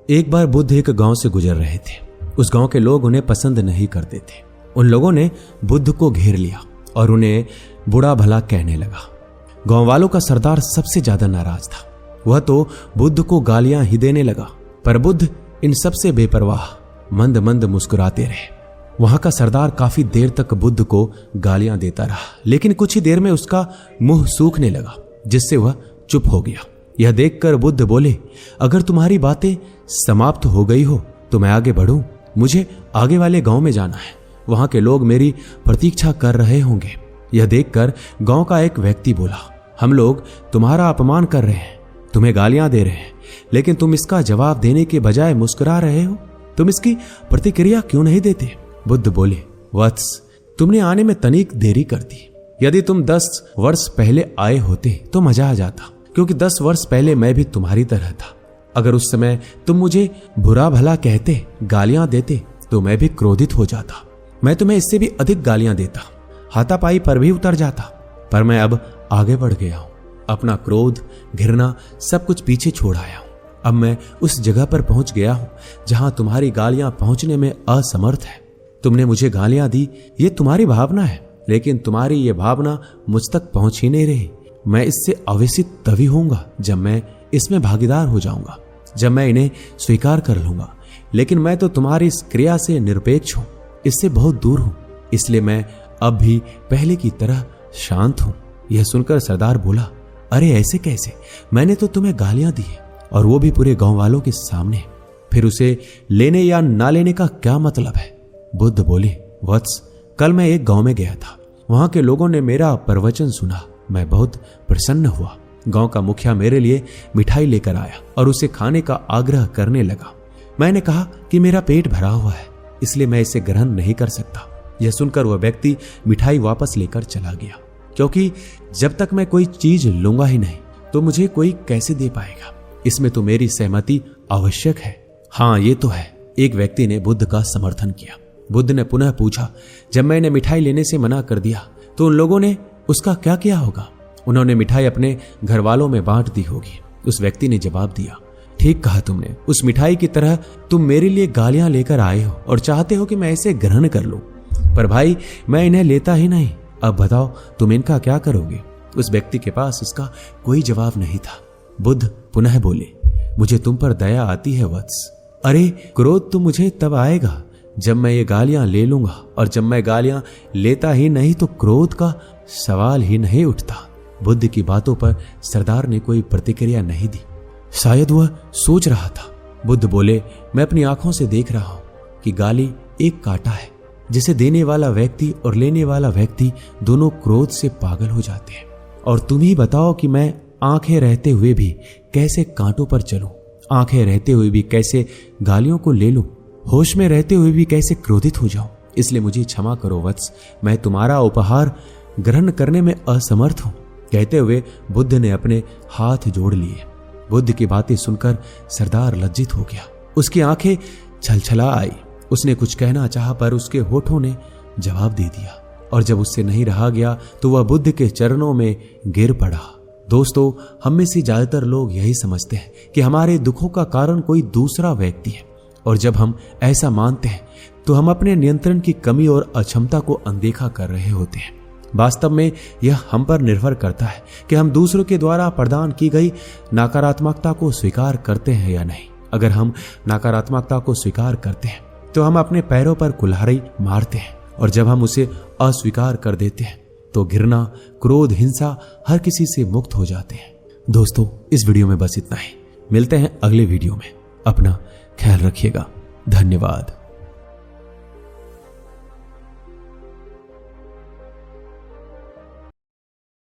एक बार बुद्ध एक गांव से गुजर रहे थे। उस गांव के लोग उन्हें पसंद नहीं करते थे। उन लोगों ने बुद्ध को घेर लिया और उन्हें बुरा भला कहने लगा। गांव वालों का सरदार सबसे ज्यादा नाराज था। वह तो बुद्ध को गालियां ही देने लगा, पर बुद्ध इन सबसे बेपरवाह मंद मंद मुस्कुराते रहे। वहां का सरदार काफी देर तक बुद्ध को गालियां देता रहा, लेकिन कुछ ही देर में उसका मुंह सूखने लगा, जिससे वह चुप हो गया। यह देखकर बुद्ध बोले, अगर तुम्हारी बातें समाप्त हो गई हो तो मैं आगे बढ़ूं। मुझे आगे वाले गांव में जाना है, वहां के लोग मेरी प्रतीक्षा कर रहे होंगे। यह देखकर गांव का एक व्यक्ति बोला, हम लोग तुम्हारा अपमान कर रहे हैं, तुम्हें गालियां दे रहे हैं, लेकिन तुम इसका जवाब देने के बजाय मुस्कुरा रहे हो। तुम इसकी प्रतिक्रिया क्यों नहीं देते? बुद्ध बोले, वत्स, तुमने आने में तनिक देरी कर दी। यदि तुम 10 वर्ष पहले आए होते तो मजा आ जाता, क्योंकि 10 वर्ष पहले मैं भी तुम्हारी तरह था। अगर उस समय तुम मुझे बुरा भला कहते, गालियां देते, तो मैं भी क्रोधित हो जाता। मैं तुम्हें इससे भी अधिक गालियां देता, हाथापाई पर भी उतर जाता। पर मैं अब आगे बढ़ गया हूं, अपना क्रोध, घृणा सब कुछ पीछे छोड़ आया हूं। अब मैं उस जगह पर पहुंच गया हूं जहां तुम्हारी गालियां पहुंचने में असमर्थ है। तुमने मुझे गालियां दी, ये तुम्हारी भावना है, लेकिन तुम्हारी ये भावना मुझ तक पहुंच ही नहीं रही। मैं इससे आवेशित तभी होऊंगा जब मैं इसमें भागीदार हो जाऊंगा, जब मैं इन्हें स्वीकार कर लूंगा। लेकिन मैं तो तुम्हारी इस क्रिया से निरपेक्ष हूं, इससे बहुत दूर हूं, इसलिए मैं अब भी पहले की तरह शांत हूं। यह सुनकर सरदार बोला, अरे ऐसे कैसे? मैंने तो तुम्हें गालियां दी है, और वो भी पूरे गांव वालों के सामने। फिर उसे लेने या ना लेने का क्या मतलब है? बुद्ध बोले, वत्स, कल मैं एक गांव में गया था। वहां के लोगों ने मेरा प्रवचन सुना। मैं बहुत प्रसन्न हुआ। गांव का मुखिया मेरे लिए मिठाई लेकर आया और उसे खाने का आग्रह करने लगा। मैंने कहा कि मेरा पेट भरा हुआ है, इसलिए मैं इसे ग्रहण नहीं कर सकता। यह सुनकर वह व्यक्ति मिठाई वापस लेकर चला गया, क्योंकि जब तक मैं कोई चीज लूंगा ही नहीं तो मुझे कोई कैसे दे पाएगा? इसमें तो मेरी सहमति आवश्यक है। हाँ, ये तो है। एक व्यक्ति ने बुद्ध का समर्थन किया। बुद्ध ने पुनः पूछा, जब मैंने मिठाई लेने से मना कर दिया तो उन लोगों ने उसका क्या किया होगा? उन्होंने मिठाई अपने घर वालों में बांट दी होगी। उस व्यक्ति ने जवाब दिया, ठीक कहा तुमने। उस मिठाई की तरह तुम मेरे लिए गालियां लेकर आए हो और चाहते हो कि मैं इसे ग्रहण कर लूं, पर भाई मैं इन्हें लेता ही नहीं। अब बताओ तुम इनका क्या करोगे? उस व्यक्ति के पास इसका कोई जवाब नहीं था। बुद्ध पुनः बोले, मुझे तुम पर दया आती है वत्स। अरे क्रोध तो मुझे तब आएगा जब मैं ये गालियां ले लूंगा, और जब मैं गालियां लेता ही नहीं तो क्रोध का सवाल ही नहीं उठता। बुद्ध की बातों पर सरदार ने कोई प्रतिक्रिया नहीं दी। शायद वह सोच रहा था। बुद्ध बोले, मैं अपनी आंखों से देख रहा हूं कि गाली एक कांटा है, जिसे देने वाला व्यक्ति और लेने वाला व्यक्ति दोनों क्रोध से पागल हो जाते हैं। और तुम ही बताओ कि मैं आंखें रहते हुए भी कैसे कांटों पर चलूं, आंखें रहते हुए भी कैसे गालियों को ले लूं, होश में रहते हुए भी कैसे क्रोधित हो जाऊं। इसलिए मुझे क्षमा करो वत्स, मैं तुम्हारा उपहार ग्रहण करने में असमर्थ हूं। कहते हुए बुद्ध ने अपने हाथ जोड़ लिए। बुद्ध की बातें सुनकर सरदार लज्जित हो गया। उसकी आंखें छलछला आई। उसने कुछ कहना चाहा, पर उसके होठों ने जवाब दे दिया, और जब उससे नहीं रहा गया तो वह बुद्ध के चरणों में गिर पड़ा। दोस्तों, हम में से ज्यादातर लोग यही समझते हैं कि हमारे दुखों का कारण कोई दूसरा व्यक्ति है, और जब हम ऐसा मानते हैं तो हम अपने नियंत्रण की कमी और अक्षमता को अनदेखा कर रहे होते हैं। वास्तव में यह हम पर निर्भर करता है कि हम दूसरों के द्वारा प्रदान की गई नकारात्मकता को स्वीकार करते हैं या नहीं। अगर हम नकारात्मकता को स्वीकार करते हैं तो हम अपने पैरों पर कुल्हाड़ी मारते हैं, और जब हम उसे अस्वीकार कर देते हैं तो घृणा, क्रोध, हिंसा हर किसी से मुक्त हो जाते हैं। दोस्तों, इस वीडियो में बस इतना ही। मिलते हैं अगले वीडियो में। अपना ख्याल रखिएगा। धन्यवाद।